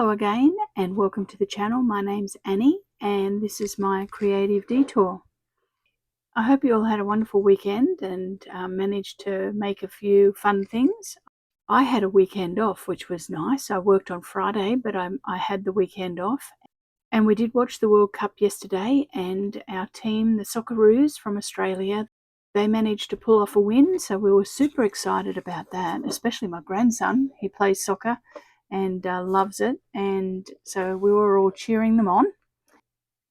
Hello again and welcome to the channel. My name's Annie and this is my creative detour. I hope you all had a wonderful weekend and managed to make a few fun things. I had a weekend off, which was nice. I worked on Friday, but I had the weekend off. And we did watch the World Cup yesterday, and our team, the Socceroos from Australia, they managed to pull off a win, so we were super excited about that, especially my grandson. He plays soccer and loves it, and so we were all cheering them on.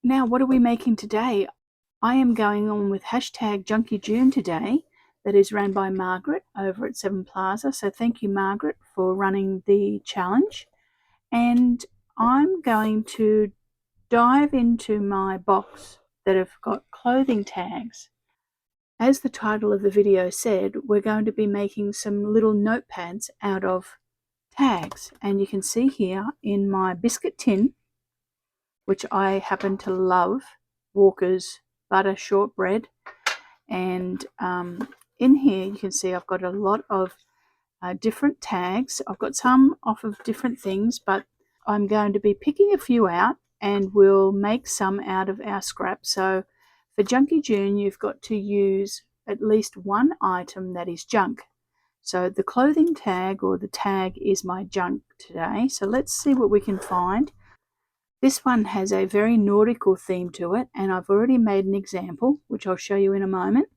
Now, what are we making today? I am going on with hashtag junkyjune today, that is run by Margreth over at Seven Plaza. So thank you, Margreth, for running the challenge. And I'm going to dive into my box that have got clothing tags. As the title of the video said, we're going to be making some little notepads out of tags, and you can see here in my biscuit tin, which I happen to love, Walker's butter shortbread, and in here you can see I've got a lot of different tags. I've got some off of different things, but I'm going to be picking a few out and we'll make some out of our scrap. So for junkyjune, you've got to use at least one item that is junk. So the clothing tag, or the tag, is my junk today. So let's see what we can find. This one has a very nautical theme to it, and I've already made an example, which I'll show you in a moment.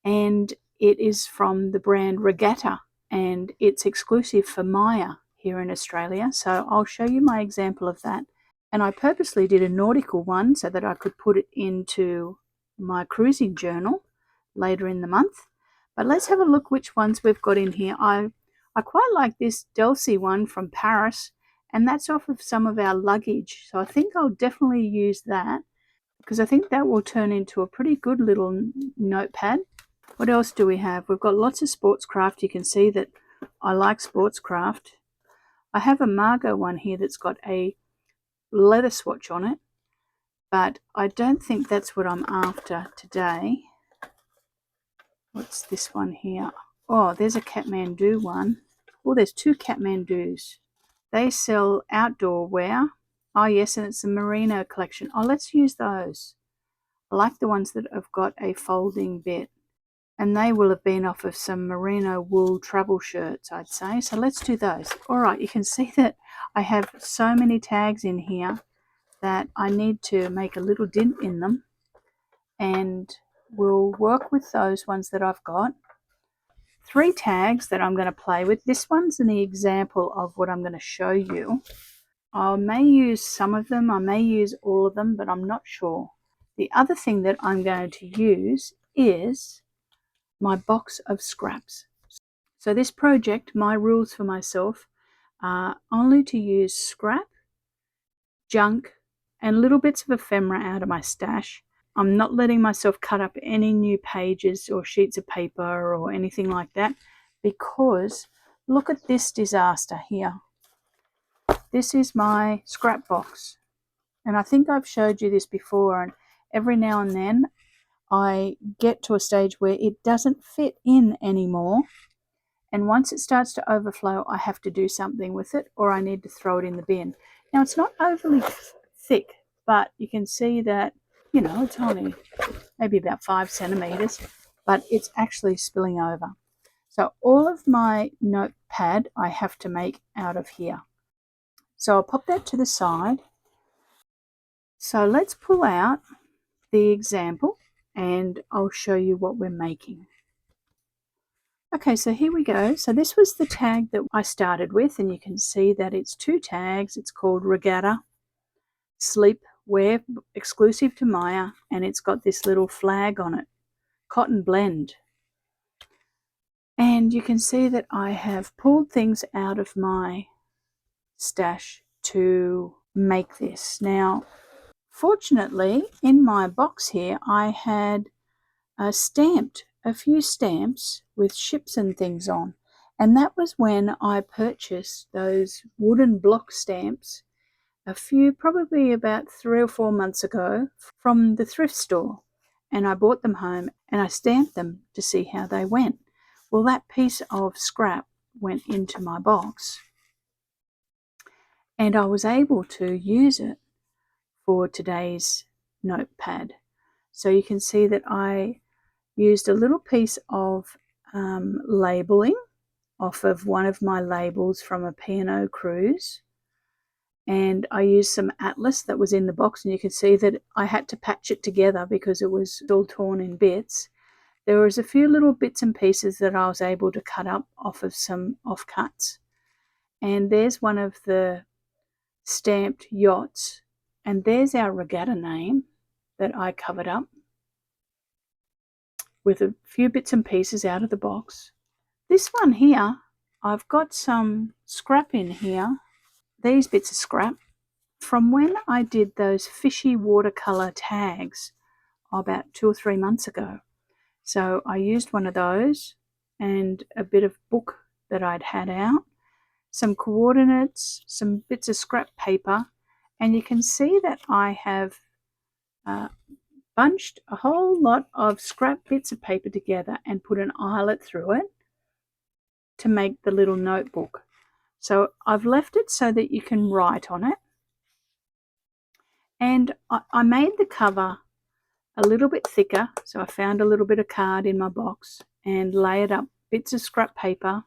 And it is from the brand Regatta, and it's exclusive for Maya here in Australia. So I'll show you my example of that. And I purposely did a nautical one so that I could put it into my cruising journal later in the month. But let's have a look which ones we've got in here. I quite like this Delsey one from Paris, and that's off of some of our luggage. So I think I'll definitely use that, because I think that will turn into a pretty good little notepad. What else do we have? We've got lots of sports craft. You can see that I like sports craft. I have a Margot one here that's got a leather swatch on it, but I don't think that's what I'm after today. What's this one here? Oh, there's a Kathmandu one. Oh, there's two Kathmandus. They sell outdoor wear. Oh, yes, and it's a merino collection. Oh, let's use those. I like the ones that have got a folding bit. And they will have been off of some merino wool travel shirts, I'd say. So let's do those. All right, you can see that I have so many tags in here that I need to make a little dint in them. And we'll work with those ones that I've got. 3 tags that I'm going to play with. This one's an example of what I'm going to show you. I may use some of them, I may use all of them, but I'm not sure. The other thing that I'm going to use is my box of scraps. So this project, my rules for myself are only to use scrap, junk, and little bits of ephemera out of my stash. I'm not letting myself cut up any new pages or sheets of paper or anything like that, because look at this disaster here. This is my scrap box, and I think I've showed you this before, and every now and then I get to a stage where it doesn't fit in anymore, and once it starts to overflow, I have to do something with it, or I need to throw it in the bin. Now, it's not overly thick, but you can see that, you know, it's only maybe about 5 centimeters, but it's actually spilling over. So all of my notepad I have to make out of here. So I'll pop that to the side. So let's pull out the example and I'll show you what we're making. Okay, so here we go. So this was the tag that I started with, and you can see that it's 2 tags. It's called Regatta Sleepwear, exclusive to Maya, and it's got this little flag on it, cotton blend. And you can see that I have pulled things out of my stash to make this. Now, fortunately, in my box here, I had stamped a few stamps with ships and things on, and that was when I purchased those wooden block stamps probably about 3 or 4 months ago from the thrift store, and I brought them home and I stamped them to see how they went. Well, that piece of scrap went into my box, and I was able to use it for today's notepad. So you can see that I used a little piece of labeling off of one of my labels from a P&O cruise, and I used some atlas that was in the box, and you can see that I had to patch it together because it was all torn in bits. There was a few little bits and pieces that I was able to cut up off of some offcuts, and there's one of the stamped yachts, and there's our regatta name that I covered up with a few bits and pieces out of the box. This one here, I've got some scrap in here. These bits of scrap from when I did those fishy watercolor tags about 2 or 3 months ago. So I used one of those and a bit of book that I'd had out, some coordinates, some bits of scrap paper, and you can see that I have bunched a whole lot of scrap bits of paper together and put an eyelet through it to make the little notebook. So I've left it so that you can write on it. And I made the cover a little bit thicker, so I found a little bit of card in my box and layered up bits of scrap paper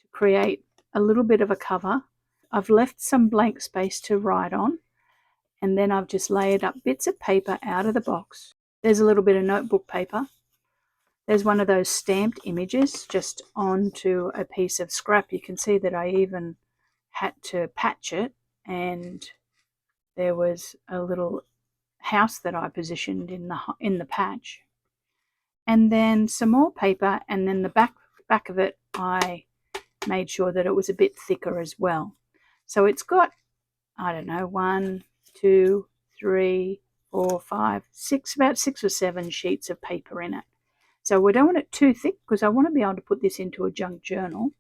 to create a little bit of a cover. I've left some blank space to write on, and then I've just layered up bits of paper out of the box. There's a little bit of notebook paper. There's one of those stamped images just onto a piece of scrap. You can see that I even had to patch it, and there was a little house that I positioned in the patch. And then some more paper, and then the back of it I made sure that it was a bit thicker as well. So it's got, I don't know, 1, 2, 3, 4, 5, 6, about 6 or 7 sheets of paper in it. So we don't want it too thick because I want to be able to put this into a junk journal,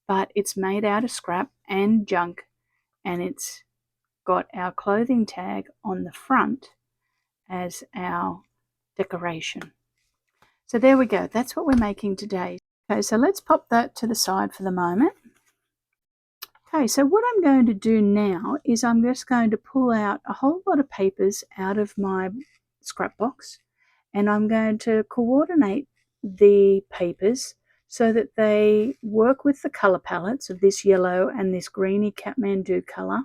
but it's made out of scrap and junk, and it's got our clothing tag on the front as our decoration. So there we go. That's what we're making today. Okay, so let's pop that to the side for the moment. Okay, so what I'm going to do now is I'm just going to pull out a whole lot of papers out of my scrap box, and I'm going to coordinate the papers so that they work with the colour palettes of this yellow and this greeny Kathmandu colour.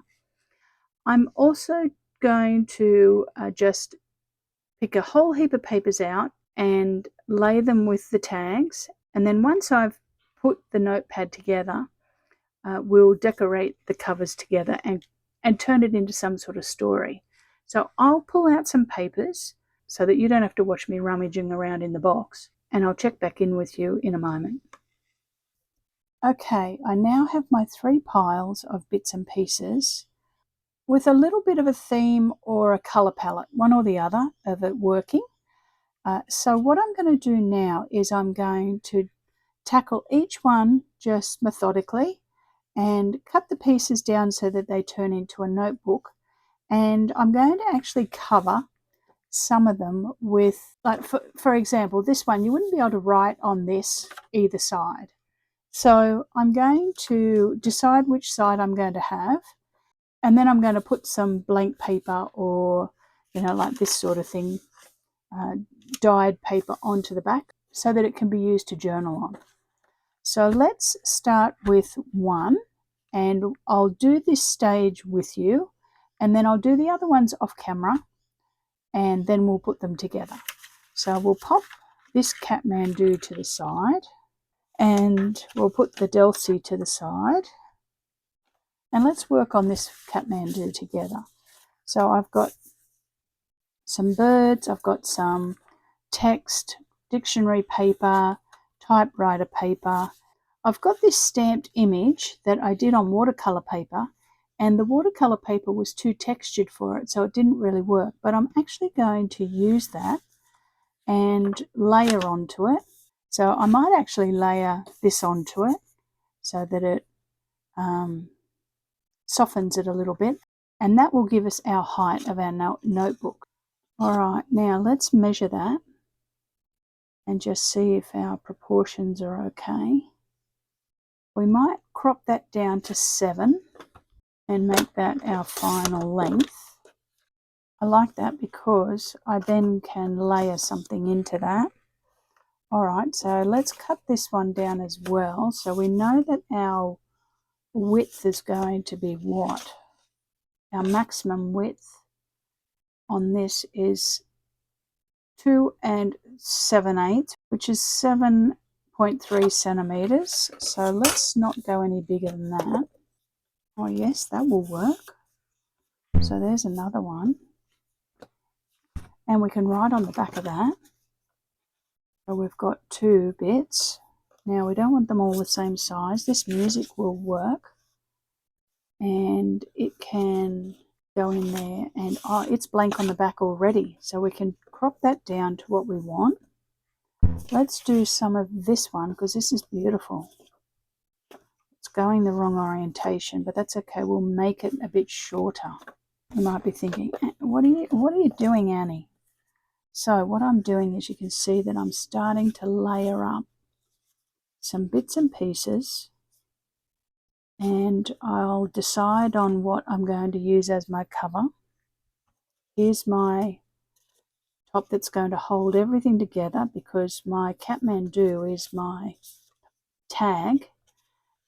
I'm also going to just pick a whole heap of papers out and lay them with the tags, and then once I've put the notepad together, we'll decorate the covers together and turn it into some sort of story. So I'll pull out some papers so that you don't have to watch me rummaging around in the box, and I'll check back in with you in a moment. Okay, I now have my 3 piles of bits and pieces with a little bit of a theme or a colour palette, one or the other of it working. So what I'm going to do now is I'm going to tackle each one just methodically and cut the pieces down so that they turn into a notebook. And I'm going to actually cover some of them with, like for example, this one, you wouldn't be able to write on this either side. So I'm going to decide which side I'm going to have, and then I'm going to put some blank paper or, like this sort of thing, dyed paper onto the back so that it can be used to journal on. So let's start with one, and I'll do this stage with you, and then I'll do the other ones off camera, and then we'll put them together. So we'll pop this Kathmandu to the side, and we'll put the Delcy to the side, and let's work on this Kathmandu together. So I've got some birds, I've got some text, dictionary paper, typewriter paper. I've got this stamped image that I did on watercolour paper, and the watercolour paper was too textured for it, so it didn't really work. But I'm actually going to use that and layer onto it. So I might actually layer this onto it so that it softens it a little bit, and that will give us our height of our notebook. All right, now let's measure that and just see if our proportions are okay. We might crop that down to 7. and make that our final length. I like that because I then can layer something into that. Alright, so let's cut this one down as well. So we know that our width is going to be what? Our maximum width on this is 2 7/8, which is 7.3 centimeters. So let's not go any bigger than that. Oh yes, that will work. So there's another one. And we can write on the back of that. So we've got 2 bits. Now we don't want them all the same size. This music will work. And it can go in there, and oh, it's blank on the back already, so we can crop that down to what we want. Let's do some of this one because this is beautiful. It's going the wrong orientation, but that's okay. We'll make it a bit shorter. You might be thinking, what are you doing, Annie? So what I'm doing is, you can see that I'm starting to layer up some bits and pieces, and I'll decide on what I'm going to use as my cover. Here's my top that's going to hold everything together, because my Kathmandu is my tag,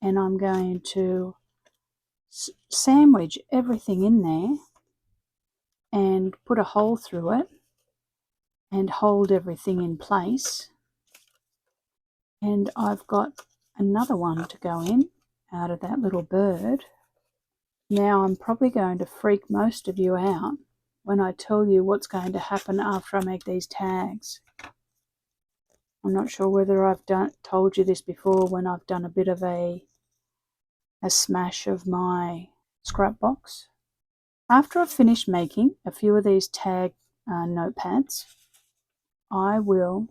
and I'm going to sandwich everything in there and put a hole through it and hold everything in place. And I've got another one to go in out of that little bird. Now I'm probably going to freak most of you out when I tell you what's going to happen after I make these tags. I'm not sure whether I've told you this before, when I've done a bit of a smash of my scrap box. After I've finished making a few of these tag notepads, I will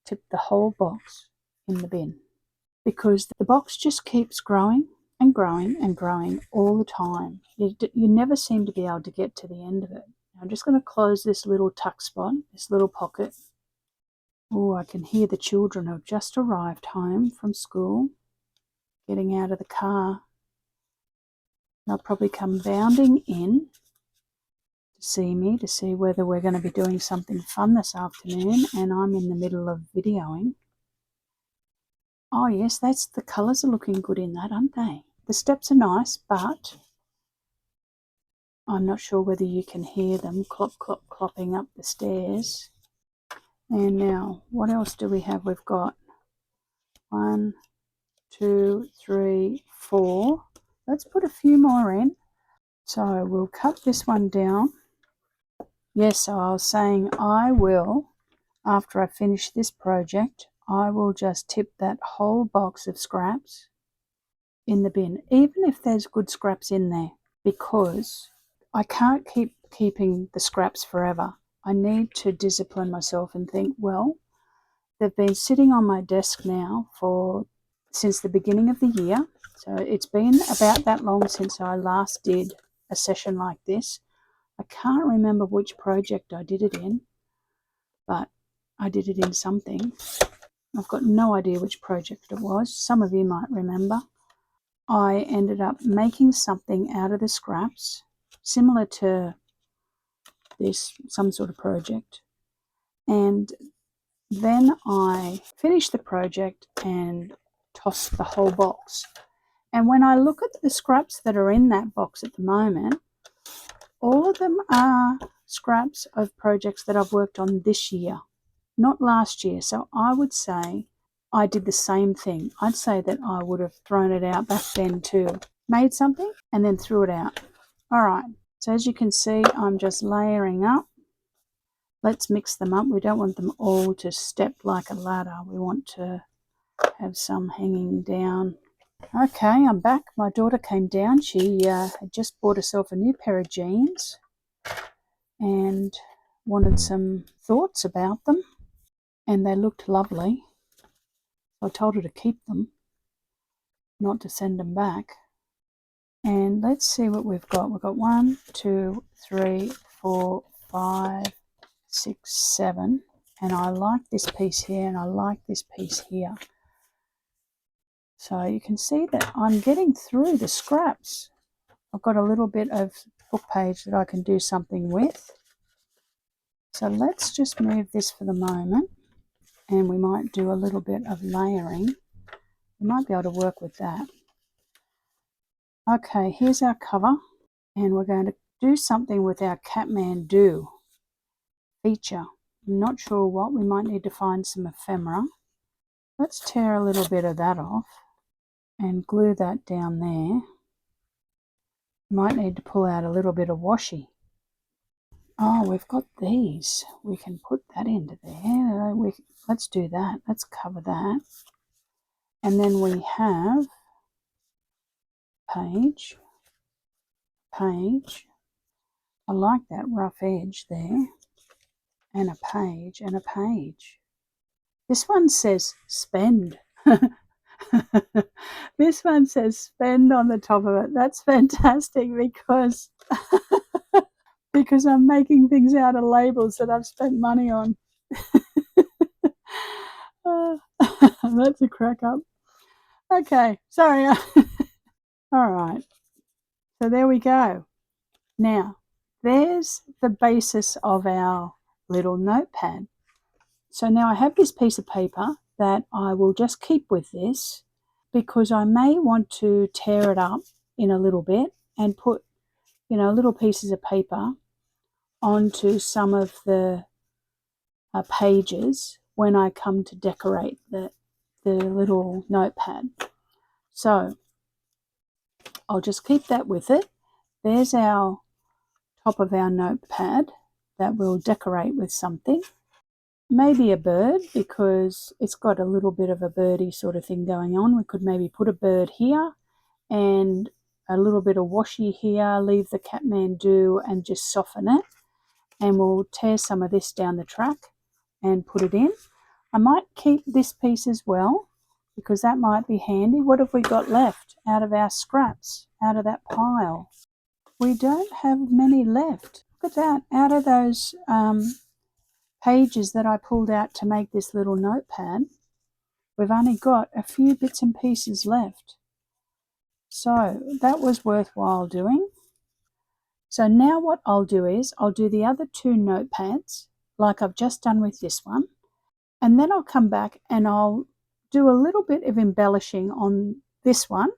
tip the whole box in the bin, because the box just keeps growing and growing and growing all the time. You never seem to be able to get to the end of it. I'm just going to close this little tuck spot, this little pocket. Oh, I can hear the children who have just arrived home from school getting out of the car. They'll probably come bounding in to see me, to see whether we're going to be doing something fun this afternoon, and I'm in the middle of videoing. Oh yes, the colours are looking good in that, aren't they? The steps are nice, but I'm not sure whether you can hear them clop, clop, clopping up the stairs. And now, what else do we have? We've got 1, 2, 3, 4. Let's put a few more in. So we'll cut this one down. Yes, so I was saying, I will, after I finish this project, I will just tip that whole box of scraps in the bin, even if there's good scraps in there, because I can't keep keeping the scraps forever. I need to discipline myself and think, well, they've been sitting on my desk now since the beginning of the year. So it's been about that long since I last did a session like this. I can't remember which project I did it in, but I did it in something. I've got no idea which project it was. Some of you might remember. I ended up making something out of the scraps, similar to this, some sort of project. And then I finished the project and tossed the whole box. And when I look at the scraps that are in that box at the moment, all of them are scraps of projects that I've worked on this year, not last year. So I would say I did the same thing. I'd say that I would have thrown it out back then too. Made something and then threw it out. All right, so as you can see, I'm just layering up. Let's mix them up. We don't want them all to step like a ladder. We want to have some hanging down. Okay, I'm back. My daughter came down. She had just bought herself a new pair of jeans and wanted some thoughts about them, and they looked lovely. I told her to keep them, not to send them back. And let's see what we've got. We've got 1, 2, 3, 4, 5, 6, 7. And I like this piece here, and I like this piece here. So you can see that I'm getting through the scraps. I've got a little bit of book page that I can do something with. So let's just move this for the moment, and we might do a little bit of layering. We might be able to work with that. Okay, here's our cover, and we're going to do something with our Catman-Do feature. I'm not sure what. We might need to find some ephemera. Let's tear a little bit of that off and glue that down there. Might need to pull out a little bit of washi. Oh, we've got these. We can put that into there. Let's do that. Let's cover that. And then we have page. I like that rough edge there. And a page and a page. This one says spend. This one says spend on the top of it. That's fantastic because I'm making things out of labels that I've spent money on. That's a crack up. Okay, sorry. All right, so there we go. Now, there's the basis of our little notepad. So now I have this piece of paper that I will just keep with this because I may want to tear it up in a little bit and put, little pieces of paper onto some of the pages when I come to decorate the little notepad. So I'll just keep that with it. There's our top of our notepad that we'll decorate with something. Maybe a bird, because it's got a little bit of a birdie sort of thing going on. We could maybe put a bird here and a little bit of washi here, leave the Catman-Do and just soften it. And we'll tear some of this down the track and put it in. I might keep this piece as well because that might be handy. What have we got left out of our scraps, out of that pile? We don't have many left. Look at that. Out of those pages that I pulled out to make this little notepad, we've only got a few bits and pieces left. So that was worthwhile doing. So now what I'll do is I'll do the other two notepads like I've just done with this one, and then I'll come back and I'll do a little bit of embellishing on this one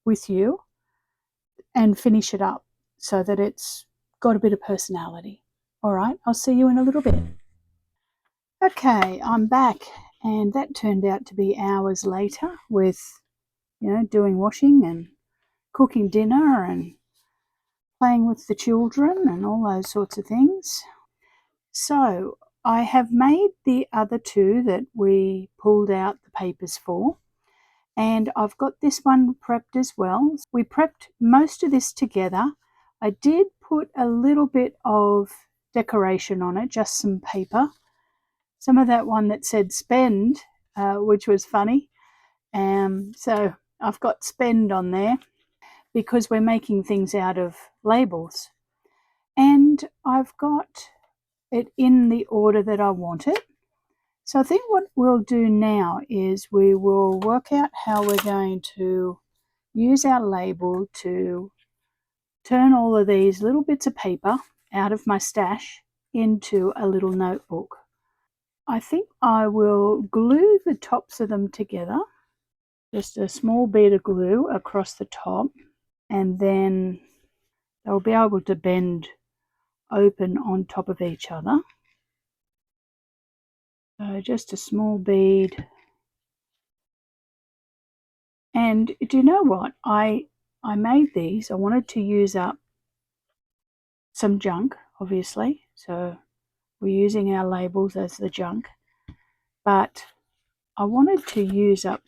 with you and finish it up so that it's got a bit of personality. All right, I'll see you in a little bit. Okay, I'm back, and that turned out to be hours later with, doing washing and cooking dinner and playing with the children and all those sorts of things. So I have made the other two that we pulled out the papers for, and I've got this one prepped as well. We prepped most of this together. I did put a little bit of decoration on it, just some paper. Some of that one that said spend, which was funny. So I've got spend on there because we're making things out of labels. And I've got it in the order that I want it. So I think what we'll do now is we will work out how we're going to use our label to turn all of these little bits of paper out of my stash into a little notebook. I think I will glue the tops of them together, just a small bead of glue across the top, and then they'll be able to bend open on top of each other. So just a small bead. And do you know what? I made these. I wanted to use up some junk, obviously. So we're using our labels as the junk. But I wanted to use up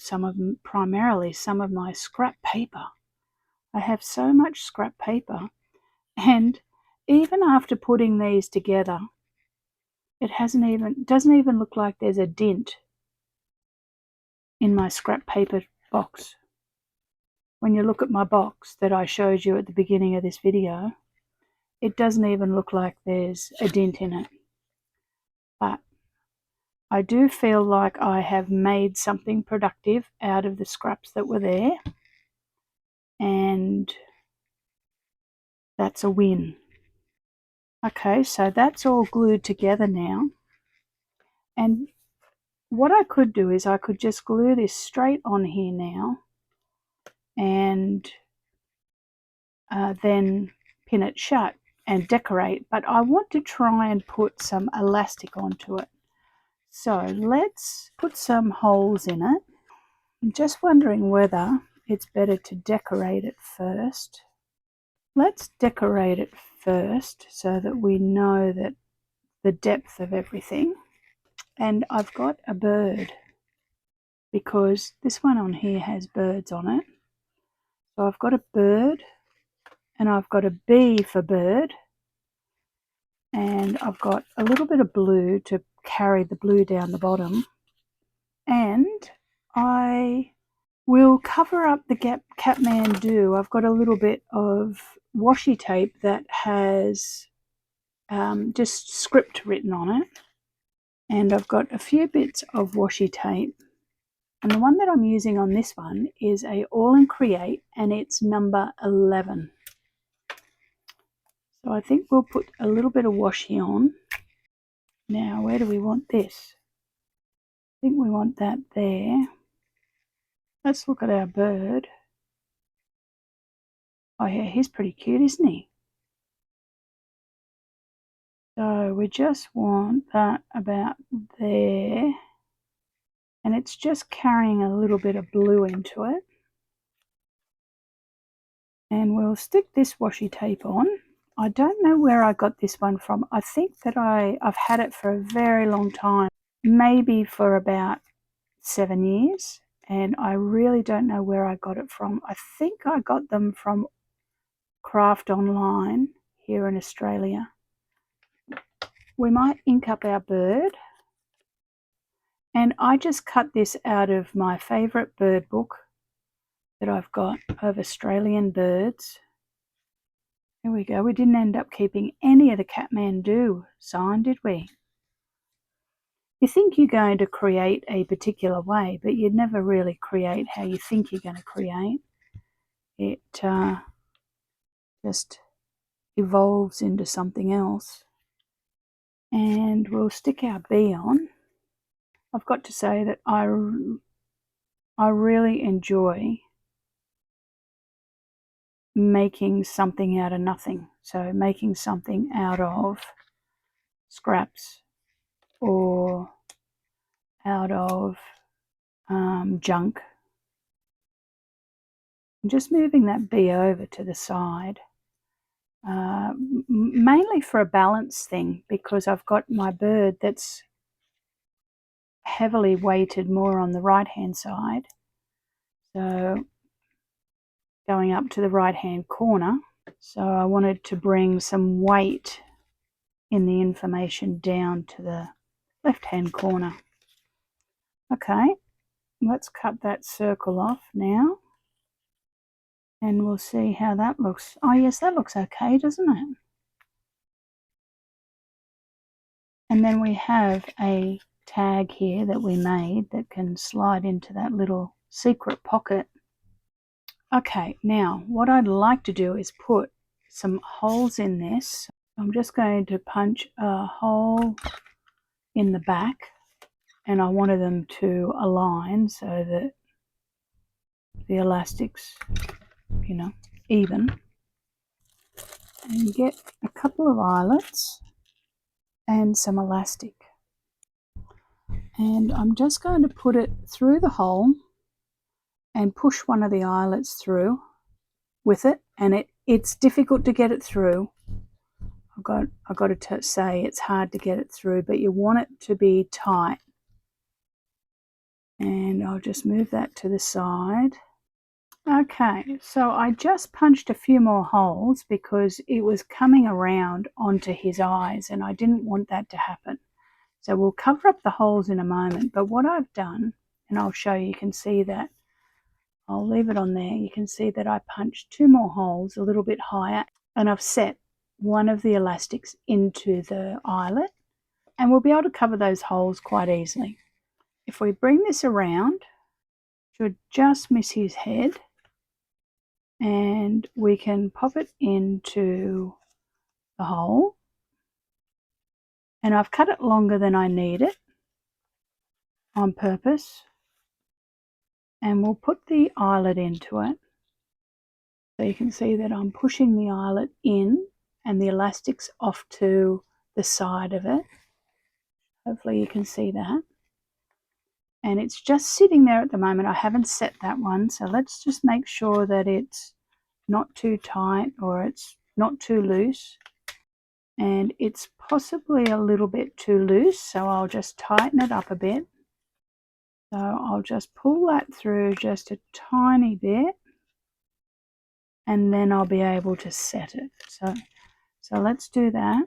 primarily some of my scrap paper. I have so much scrap paper, and even after putting these together, it doesn't even look like there's a dent in my scrap paper box. When you look at my box that I showed you at the beginning of this video, it doesn't even look like there's a dent in it. But I do feel like I have made something productive out of the scraps that were there. And That's a win. Okay, so that's all glued together now. And what I could do is I could just glue this straight on here now and then pin it shut and decorate, but I want to try and put some elastic onto it. So let's put some holes in it. I'm just wondering whether it's better to decorate it first. Let's decorate it first so that we know that the depth of everything. And I've got a bird because this one on here has birds on it. So I've got a bird and I've got a B for bird, and I've got a little bit of blue to carry the blue down the bottom, and I will cover up the Kathmandu. I've got a little bit of washi tape that has just script written on it, and I've got a few bits of washi tape, and the one that I'm using on this one is a All in Create, and it's number 11. So I think we'll put a little bit of washi on. Now, where do we want this? I think we want that there. Let's look at our bird. Oh yeah, he's pretty cute, isn't he? So we just want that about there. And it's just carrying a little bit of blue into it. And we'll stick this washi tape on. I don't know where I got this one from. I think that I've had it for a very long time, maybe for about 7 years, and I really don't know where I got it from. I think I got them from Craft Online here in Australia. We might ink up our bird, and I just cut this out of my favourite bird book that I've got of Australian birds. Here we go. We didn't end up keeping any of the Kathmandu sign, did we? You think you're going to create a particular way, but you'd never really create how you think you're going to create. It just evolves into something else. And we'll stick our bee on. I've got to say that I really enjoy making something out of nothing. So making something out of scraps or out of junk. I'm just moving that bee over to the side, mainly for a balance thing, because I've got my bird that's heavily weighted more on the right hand side, so going up to the right hand corner. So I wanted to bring some weight in the information down to the left hand corner. Okay, let's cut that circle off now, and we'll see how that looks. Oh yes, that looks okay, doesn't it? And then we have a tag here that we made that can slide into that little secret pocket. Okay, now what I'd like to do is put some holes in this. I'm just going to punch a hole in the back, and I wanted them to align so that the elastics, you know, even. And get a couple of eyelets and some elastic. And I'm just going to put it through the hole and push one of the eyelets through with it, and it's difficult to get it through. I've got to say it's hard to get it through, but you want it to be tight. And I'll just move that to the side. Okay, so I just punched a few more holes because it was coming around onto his eyes, and I didn't want that to happen. So we'll cover up the holes in a moment, but what I've done, and I'll show you, you can see that, I'll leave it on there, you can see that I punched 2 more holes a little bit higher, and I've set one of the elastics into the eyelet, and we'll be able to cover those holes quite easily. If we bring this around, should just miss his head, and we can pop it into the hole. And I've cut it longer than I need it on purpose, and we'll put the eyelet into it. So you can see that I'm pushing the eyelet in and the elastic's off to the side of it. Hopefully you can see that. And it's just sitting there at the moment. I haven't set that one, so let's just make sure that it's not too tight or it's not too loose. And it's possibly a little bit too loose, so I'll just tighten it up a bit. So I'll just pull that through just a tiny bit, and then I'll be able to set it. So let's do that.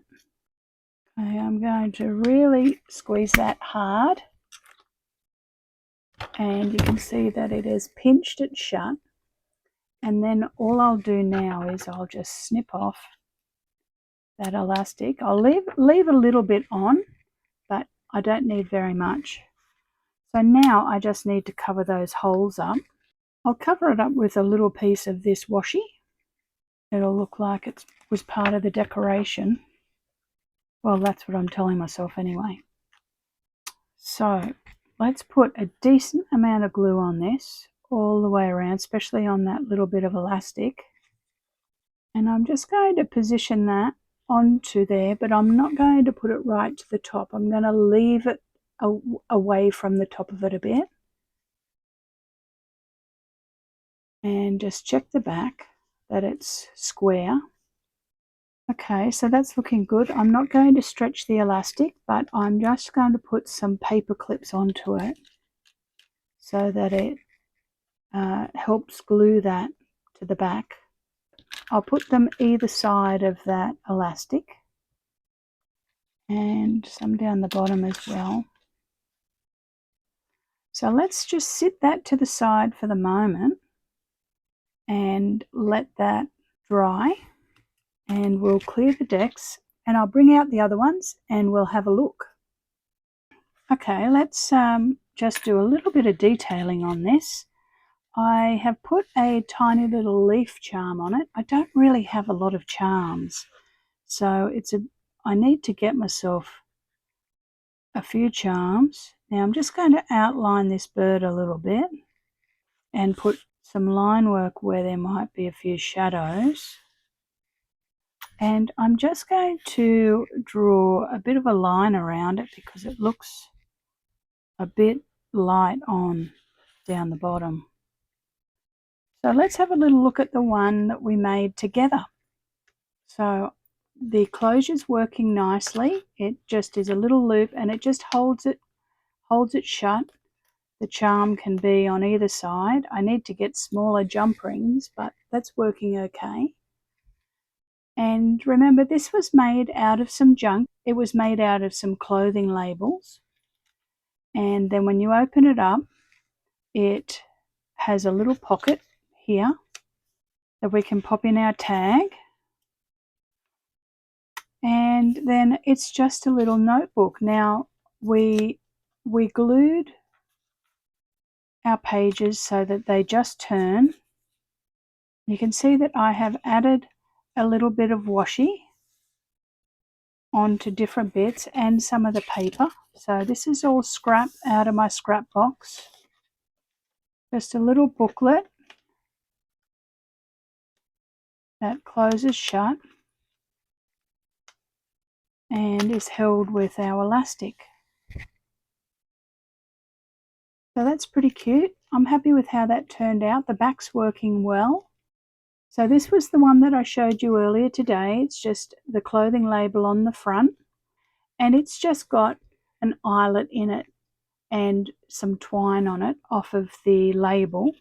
Okay, I'm going to really squeeze that hard, and you can see that it has pinched it shut. And then all I'll do now is I'll just snip off that elastic. I'll leave a little bit on, but I don't need very much. So now I just need to cover those holes up. I'll cover it up with a little piece of this washi. It'll look like it was part of the decoration. Well, that's what I'm telling myself anyway. So let's put a decent amount of glue on this all the way around, especially on that little bit of elastic. And I'm just going to position that onto there, but I'm not going to put it right to the top. I'm going to leave it away from the top of it a bit. And just check the back that it's square. Okay, so that's looking good. I'm not going to stretch the elastic, but I'm just going to put some paper clips onto it so that it helps glue that to the back. I'll put them either side of that elastic and some down the bottom as well. So let's just sit that to the side for the moment and let that dry, and we'll clear the decks and I'll bring out the other ones and we'll have a look. Okay, let's just do a little bit of detailing on this. I have put a tiny little leaf charm on it. I don't really have a lot of charms, so I need to get myself a few charms. Now I'm just going to outline this bird a little bit and put some line work where there might be a few shadows. And I'm just going to draw a bit of a line around it because it looks a bit light on down the bottom. So let's have a little look at the one that we made together. So the closure's working nicely. It just is a little loop and it just holds it shut. The charm can be on either side. I need to get smaller jump rings, but that's working okay. And remember, this was made out of some junk. It was made out of some clothing labels. And then when you open it up, it has a little pocket here that we can pop in our tag. And then it's just a little notebook. Now, we glued our pages so that they just turn. You can see that I have added a little bit of washi onto different bits and some of the paper. So this is all scrap out of my scrap box. Just a little booklet that closes shut and is held with our elastic. So that's pretty cute. I'm happy with how that turned out. The back's working well. So this was the one that I showed you earlier today. It's just the clothing label on the front, and it's just got an eyelet in it and some twine on it off of the label,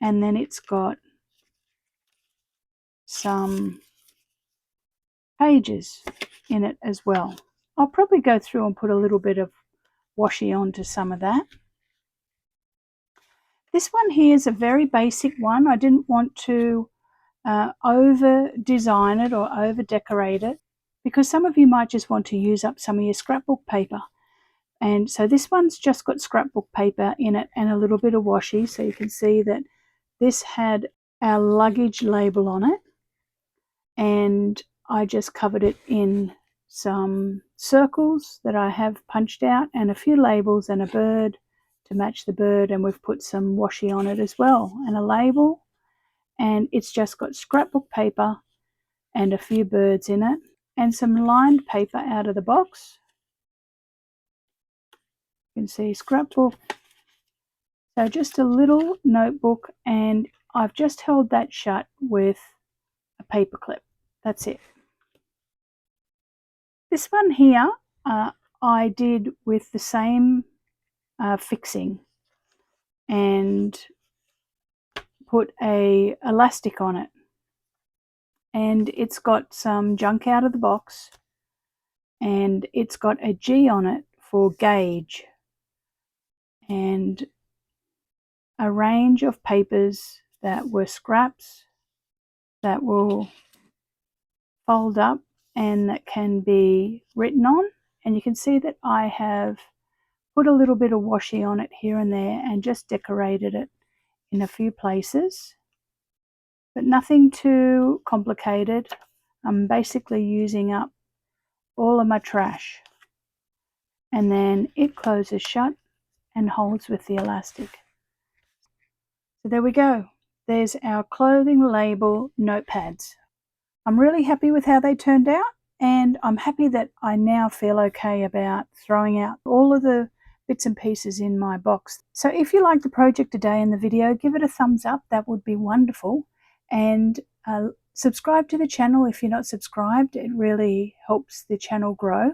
and then it's got some pages in it as well. I'll probably go through and put a little bit of washi onto some of that. This one here is a very basic one. I didn't want to over design it or over decorate it, because some of you might just want to use up some of your scrapbook paper. And so this one's just got scrapbook paper in it and a little bit of washi. So you can see that this had our luggage label on it, and I just covered it in some circles that I have punched out and a few labels and a bird to match the bird, and we've put some washi on it as well and a label, and it's just got scrapbook paper and a few birds in it and some lined paper out of the box. You can see scrapbook, so just a little notebook, and I've just held that shut with a paper clip. That's it. This one here I did with the same fixing and put a elastic on it, and it's got some junk out of the box, and it's got a G on it for gauge, and a range of papers that were scraps that will fold up and that can be written on. And you can see that I have put a little bit of washi on it here and there and just decorated it in a few places, but nothing too complicated. I'm basically using up all of my trash, and then it closes shut and holds with the elastic. So there we go. There's our clothing label notepads. I'm really happy with how they turned out, and I'm happy that I now feel okay about throwing out all of the bits and pieces in my box. So if you like the project today and the video, give it a thumbs up. That would be wonderful. And subscribe to the channel if you're not subscribed. It really helps the channel grow.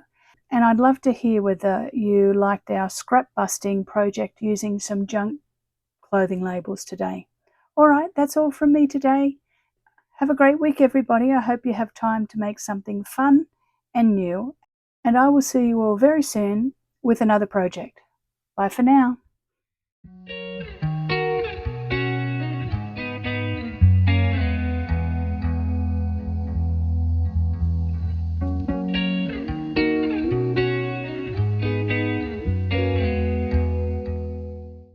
And I'd love to hear whether you liked our scrap busting project using some junk clothing labels today. All right, that's all from me today. Have a great week, everybody. I hope you have time to make something fun and new. And I will see you all very soon with another project. Bye for now.